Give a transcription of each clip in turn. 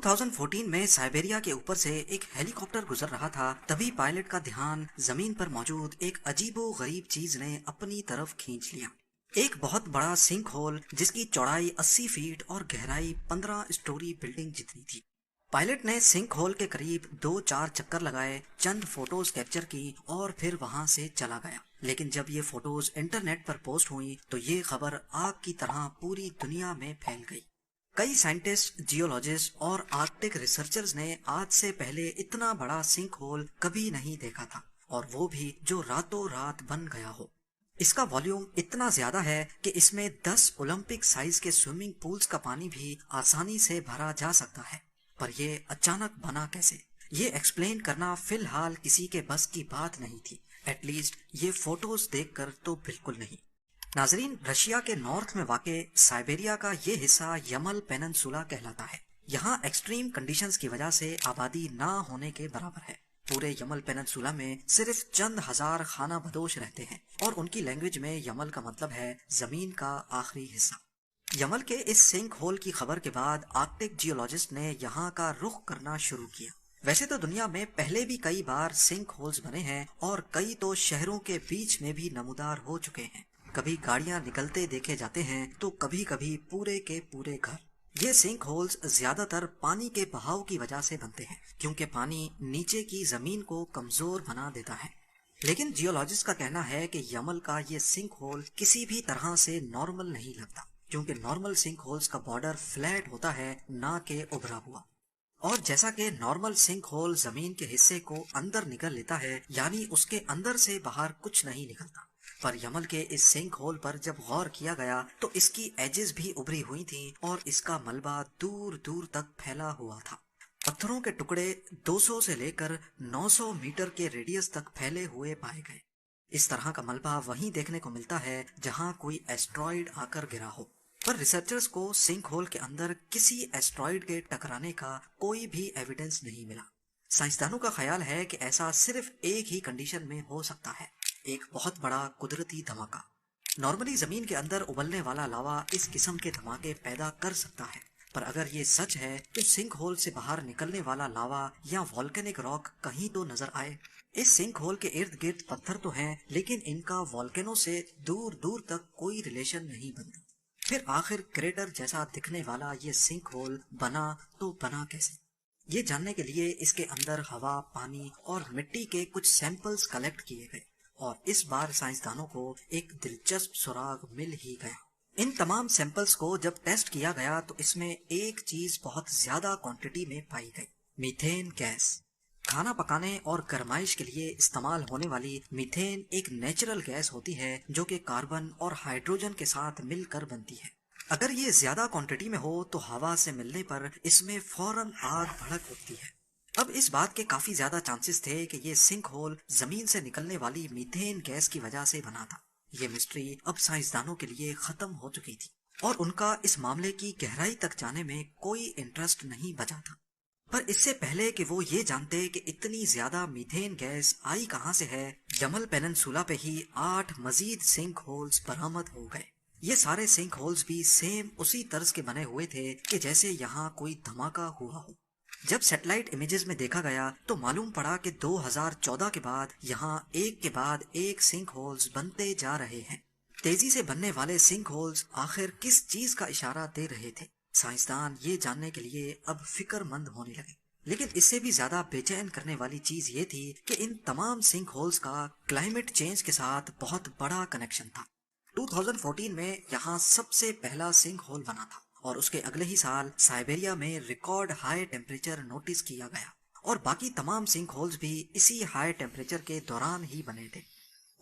2014 में साइबेरिया के ऊपर से एक हेलीकॉप्टर गुजर रहा था। तभी पायलट का ध्यान जमीन पर मौजूद एक अजीबो गरीब चीज ने अपनी तरफ खींच लिया। एक बहुत बड़ा सिंक होल जिसकी चौड़ाई 80 फीट और गहराई 15 स्टोरी बिल्डिंग जितनी थी। पायलट ने सिंक होल के करीब 2-4 चक्कर लगाए, चंद फोटोज कैप्चर की और फिर वहां से चला गया। लेकिन जब ये फोटोज इंटरनेट पर पोस्ट हुई तो ये खबर आग की तरह पूरी दुनिया में फैल गई। कई साइंटिस्ट, जियोलॉजिस्ट और आर्कटिक रिसर्चर्स ने आज से पहले इतना बड़ा सिंक होल कभी नहीं देखा था, और वो भी जो रातों रात बन गया हो। इसका वॉल्यूम इतना ज्यादा है कि इसमें 10 ओलंपिक साइज के स्विमिंग पूल्स का पानी भी आसानी से भरा जा सकता है। पर ये अचानक बना कैसे, ये एक्सप्लेन करना फिलहाल किसी के बस की बात नहीं थी। एटलीस्ट ये फोटोज देखकर तो बिल्कुल नहीं। नाजरीन, रशिया के नॉर्थ में वाक़े साइबेरिया का ये हिस्सा यमल पेनिनसुला कहलाता है। यहाँ एक्सट्रीम कंडीशंस की वजह से आबादी ना होने के बराबर है। पूरे यमल पेनिनसुला में सिर्फ चंद हजार खाना बदोश रहते हैं, और उनकी लैंग्वेज में यमल का मतलब है जमीन का आखिरी हिस्सा। यमल के इस सिंक होल की खबर के बाद आर्कटिक जियोलॉजिस्ट ने यहाँ का रुख करना शुरू किया। वैसे तो दुनिया में पहले भी कई बार सिंक होल्स बने हैं, और कई तो शहरों के बीच में भी नमूदार हो चुके हैं। कभी गाड़ियां निकलते देखे जाते हैं तो कभी कभी पूरे के पूरे घर। ये सिंक होल्स ज्यादातर पानी के बहाव की वजह से बनते हैं, क्योंकि पानी नीचे की जमीन को कमजोर बना देता है। लेकिन जियोलॉजिस्ट का कहना है कि यमल का ये सिंक होल किसी भी तरह से नॉर्मल नहीं लगता, क्योंकि नॉर्मल सिंक होल्स का बॉर्डर फ्लैट होता है, ना के उभरा हुआ। और जैसा कि नॉर्मल सिंक होल जमीन के हिस्से को अंदर निकल लेता है, यानी उसके अंदर से बाहर कुछ नहीं निकलता, पर यमल के इस सिंक होल पर जब गौर किया गया तो इसकी एजेस भी उभरी हुई थी, और इसका मलबा दूर दूर तक फैला हुआ था। पत्थरों के टुकड़े 200 से लेकर 900 मीटर के रेडियस तक फैले हुए पाए गए। इस तरह का मलबा वहीं देखने को मिलता है जहां कोई एस्ट्रॉइड आकर गिरा हो। पर रिसर्चर्स को सिंक होल के अंदर किसी एस्ट्रॉइड के टकराने का कोई भी एविडेंस नहीं मिला। साइंसदानों का ख्याल है कि ऐसा सिर्फ एक ही कंडीशन में हो सकता है, एक बहुत बड़ा कुदरती धमाका। नॉर्मली जमीन के अंदर उबलने वाला लावा इस किस्म के धमाके पैदा कर सकता है, पर अगर ये सच है तो सिंक होल से बाहर निकलने वाला लावा या वॉल्केनिक रॉक कहीं तो नजर आए। इस सिंक होल के इर्द गिर्द पत्थर तो हैं, लेकिन इनका वॉल्केनो से दूर दूर तक कोई रिलेशन नहीं बनता। फिर आखिर क्रेटर जैसा दिखने वाला ये सिंक होल बना तो बना कैसे? ये जानने के लिए इसके अंदर हवा, पानी और मिट्टी के कुछ सैंपल्स कलेक्ट किए गए, और इस बार साइंसदानों को एक दिलचस्प सुराग मिल ही गया। इन तमाम सैंपल्स को जब टेस्ट किया गया तो इसमें एक चीज बहुत ज्यादा क्वांटिटी में पाई गई, मीथेन गैस। खाना पकाने और गर्माइश के लिए इस्तेमाल होने वाली मीथेन एक नेचुरल गैस होती है जो कि कार्बन और हाइड्रोजन के साथ मिलकर बनती है। अगर ये ज्यादा क्वांटिटी में हो तो हवा से मिलने पर इसमें फौरन आग भड़क उठती है। अब इस बात के काफी ज्यादा चांसेस थे कि ये सिंक होल जमीन से निकलने वाली मीथेन गैस की वजह से बना था। ये मिस्ट्री अब साइंसदानों के लिए खत्म हो चुकी थी, और उनका इस मामले की गहराई तक जाने में कोई इंटरेस्ट नहीं बचा था। पर इससे पहले कि वो ये जानते कि इतनी ज्यादा मीथेन गैस आई कहां से है, यमल पेनिनसुला पे ही 8 मजीद सिंक होल्स बरामद हो गए। ये सारे सिंक होल्स भी सेम उसी तर्ज के बने हुए थे कि जैसे यहाँ कोई धमाका हुआ हो। जब सैटेलाइट इमेजेस में देखा गया तो मालूम पड़ा कि 2014 के बाद यहाँ एक के बाद एक सिंक होल्स बनते जा रहे हैं। तेजी से बनने वाले सिंक होल्स आखिर किस चीज का इशारा दे रहे थे? साइंसदान ये जानने के लिए अब फिक्रमंद होने लगे। लेकिन इससे भी ज्यादा बेचैन करने वाली चीज ये थी कि इन तमाम सिंक होल्स का क्लाइमेट चेंज के साथ बहुत बड़ा कनेक्शन था। 2014 में यहाँ सबसे पहला सिंक होल बना था, और उसके अगले ही साल साइबेरिया में रिकॉर्ड हाई टेम्परेचर नोटिस किया गया, और बाकी तमाम सिंक होल्स भी इसी हाई टेम्परेचर के दौरान ही बने थे।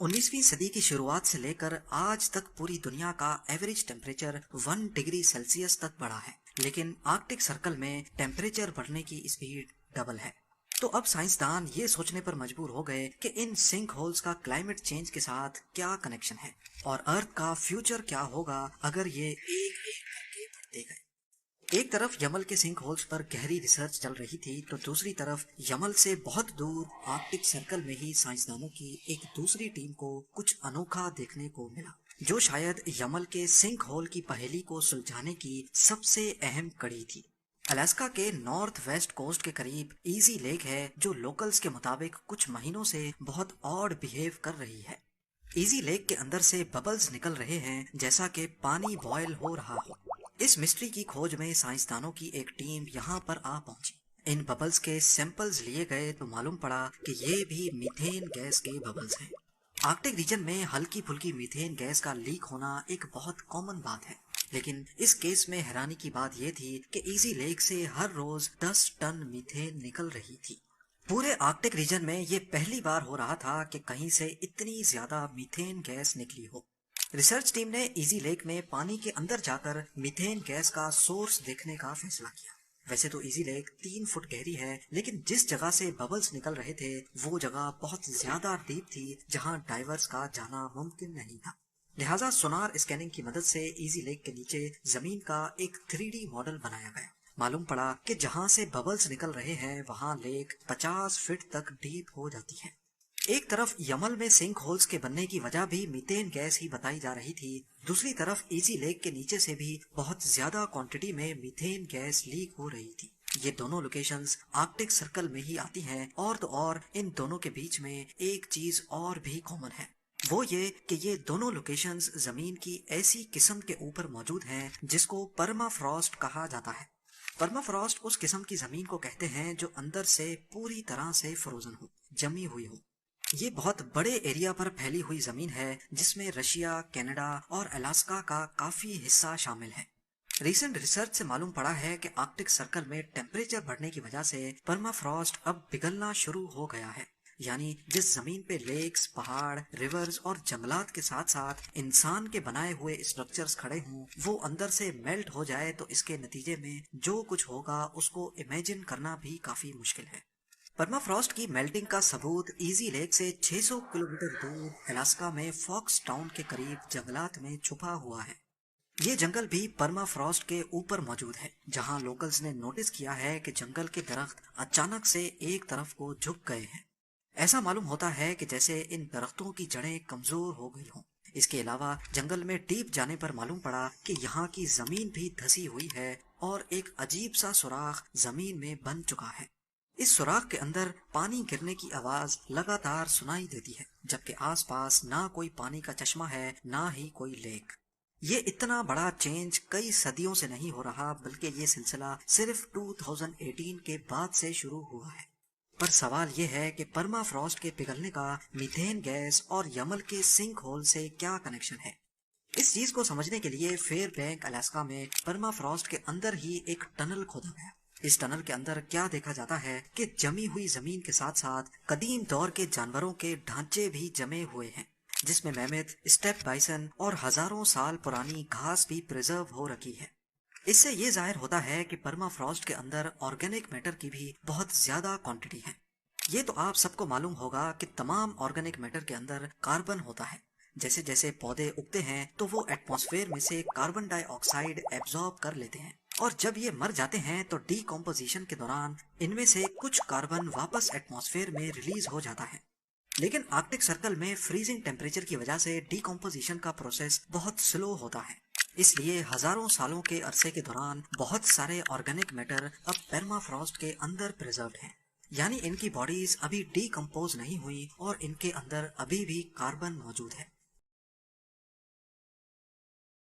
19वीं सदी की शुरुआत से लेकर आज तक पूरी दुनिया का एवरेज टेम्परेचर 1 डिग्री सेल्सियस तक बढ़ा है, लेकिन आर्कटिक सर्कल में टेम्परेचर बढ़ने की स्पीड डबल है। तो अब साइंसदान ये सोचने पर मजबूर हो गए कि इन सिंक होल्स का क्लाइमेट चेंज के साथ क्या कनेक्शन है, और अर्थ का फ्यूचर क्या होगा अगर ये एक आगे बढ़ते गए। एक तरफ यमल के सिंक होल्स पर गहरी रिसर्च चल रही थी, तो दूसरी तरफ यमल से बहुत दूर आर्कटिक सर्कल में ही साइंसदानों की एक दूसरी टीम को कुछ अनोखा देखने को मिला, जो शायद यमल के सिंक होल की पहेली को सुलझाने की सबसे अहम कड़ी थी। الاسکا کے نارتھ ویسٹ کوسٹ کے قریب ایزی لیک ہے جو لوکلز کے مطابق کچھ مہینوں سے بہت آڈ بیہیو کر رہی ہے۔ ایزی لیک کے اندر سے ببلز نکل رہے ہیں جیسا کہ پانی بوائل ہو رہا ہو۔ اس مسٹری کی کھوج میں سائنسدانوں کی ایک ٹیم یہاں پر آ پہنچی۔ ان ببلز کے سیمپلز لیے گئے تو معلوم پڑا کہ یہ بھی میتھین گیس کے ببلز ہیں۔ آرکٹک ریجن میں ہلکی پھلکی میتھین گیس کا لیک ہونا ایک بہت کامن بات ہے، لیکن اس کیس میں حیرانی کی بات یہ تھی کہ ایزی لیک سے ہر روز 10 ٹن میتھین نکل رہی تھی۔ پورے آرکٹک ریجن میں یہ پہلی بار ہو رہا تھا کہ کہیں سے اتنی زیادہ میتھین گیس نکلی ہو۔ ریسرچ ٹیم نے ایزی لیک میں پانی کے اندر جا کر میتھین گیس کا سورس دیکھنے کا فیصلہ کیا۔ ویسے تو ایزی لیک 3 فٹ گہری ہے، لیکن جس جگہ سے ببلز نکل رہے تھے وہ جگہ بہت زیادہ ڈیپ تھی جہاں ڈائیورز کا جانا ممکن نہیں تھا۔ لہٰذا سونار اسکیننگ کی مدد سے ایزی لیک کے نیچے زمین کا ایک 3D ماڈل بنایا گیا۔ معلوم پڑا کہ جہاں سے ببلز نکل رہے ہیں وہاں لیک 50 فٹ تک ڈیپ ہو جاتی ہے۔ ایک طرف یمل میں سنک ہولز کے بننے کی وجہ بھی میتین گیس ہی بتائی جا رہی تھی، دوسری طرف ایزی لیک کے نیچے سے بھی بہت زیادہ کوانٹٹی میں میتین گیس لیک ہو رہی تھی۔ یہ دونوں لوکیشنز آرکٹک سرکل میں ہی آتی ہیں، اور تو اور ان دونوں کے بیچ میں ایک چیز اور بھی کامن ہے، وہ یہ کہ یہ دونوں لوکیشنز زمین کی ایسی قسم کے اوپر موجود ہیں جس کو پرما فراسٹ کہا جاتا ہے۔ پرما فراسٹ اس قسم کی زمین کو کہتے ہیں جو اندر سے پوری طرح سے فروزن ہو، جمی ہوئی ہو۔ یہ بہت بڑے ایریا پر پھیلی ہوئی زمین ہے جس میں رشیا، کینیڈا اور الاسکا کا کافی حصہ شامل ہے۔ ریسنٹ ریسرچ سے معلوم پڑا ہے کہ آرکٹک سرکل میں ٹیمپریچر بڑھنے کی وجہ سے پرما فراسٹ اب پگھلنا شروع ہو گیا ہے، یعنی جس زمین پہ لیکس، پہاڑ، ریورز اور جنگلات کے ساتھ ساتھ انسان کے بنائے ہوئے اسٹرکچرز کھڑے ہوں وہ اندر سے میلٹ ہو جائے تو اس کے نتیجے میں جو کچھ ہوگا اس کو امیجن کرنا بھی کافی مشکل ہے۔ پرما فراسٹ کی میلٹنگ کا ثبوت ایزی لیک سے 600 کلومیٹر دور الاسکا میں فاکس ٹاؤن کے قریب جنگلات میں چھپا ہوا ہے۔ یہ جنگل بھی پرما فراسٹ کے اوپر موجود ہے، جہاں لوکلز نے نوٹس کیا ہے کہ جنگل کے درخت اچانک سے ایک طرف کو جھک گئے ہیں۔ ایسا معلوم ہوتا ہے کہ جیسے ان درختوں کی جڑیں کمزور ہو گئی ہوں۔ اس کے علاوہ جنگل میں ڈیپ جانے پر معلوم پڑا کہ یہاں کی زمین بھی دھسی ہوئی ہے اور ایک عجیب سا سوراخ زمین میں بن چکا ہے۔ اس سوراخ کے اندر پانی گرنے کی آواز لگاتار سنائی دیتی ہے، جبکہ آس پاس نہ کوئی پانی کا چشمہ ہے نہ ہی کوئی لیک۔ یہ اتنا بڑا چینج کئی صدیوں سے نہیں ہو رہا، بلکہ یہ سلسلہ صرف 2018 کے بعد سے شروع ہوا ہے۔ پر سوال یہ ہے کہ پرما فراسٹ کے پگھلنے کا میتھین گیس اور یمل کے سنک ہول سے کیا کنیکشن ہے؟ اس چیز کو سمجھنے کے لیے فیر بینک الاسکا میں پرما فراسٹ کے اندر ہی ایک ٹنل کھودا گیا۔ اس ٹنل کے اندر کیا دیکھا جاتا ہے کہ جمی ہوئی زمین کے ساتھ ساتھ قدیم دور کے جانوروں کے ڈھانچے بھی جمے ہوئے ہیں، جس میں میمتھ، اسٹیپ بائسن اور ہزاروں سال پرانی گھاس بھی پریزرو ہو رکھی ہے۔ اس سے یہ ظاہر ہوتا ہے کہ پرما فراسٹ کے اندر آرگینک میٹر کی بھی بہت زیادہ کوانٹٹی ہے۔ یہ تو آپ سب کو معلوم ہوگا کہ تمام آرگینک میٹر کے اندر کاربن ہوتا ہے۔ جیسے جیسے پودے اگتے ہیں تو وہ ایٹماسفیئر میں سے کاربن ڈائی آکسائڈ ایبزارب کر لیتے ہیں، اور جب یہ مر جاتے ہیں تو ڈی کمپوزیشن کے دوران ان میں سے کچھ کاربن واپس ایٹماسفیئر میں ریلیز ہو جاتا ہے۔ لیکن آرکٹک سرکل میں فریزنگ ٹیمپریچر کی وجہ سے ڈی کمپوزیشن کا پروسیس بہت سلو ہوتا ہے، اس لیے ہزاروں سالوں کے عرصے کے دوران بہت سارے آرگینک میٹر اب پرما فراسٹ کے اندر پریزروڈ ہیں، یعنی ان کی باڈیز ابھی ڈی کمپوز نہیں ہوئی اور ان کے اندر ابھی بھی کاربن موجود ہے۔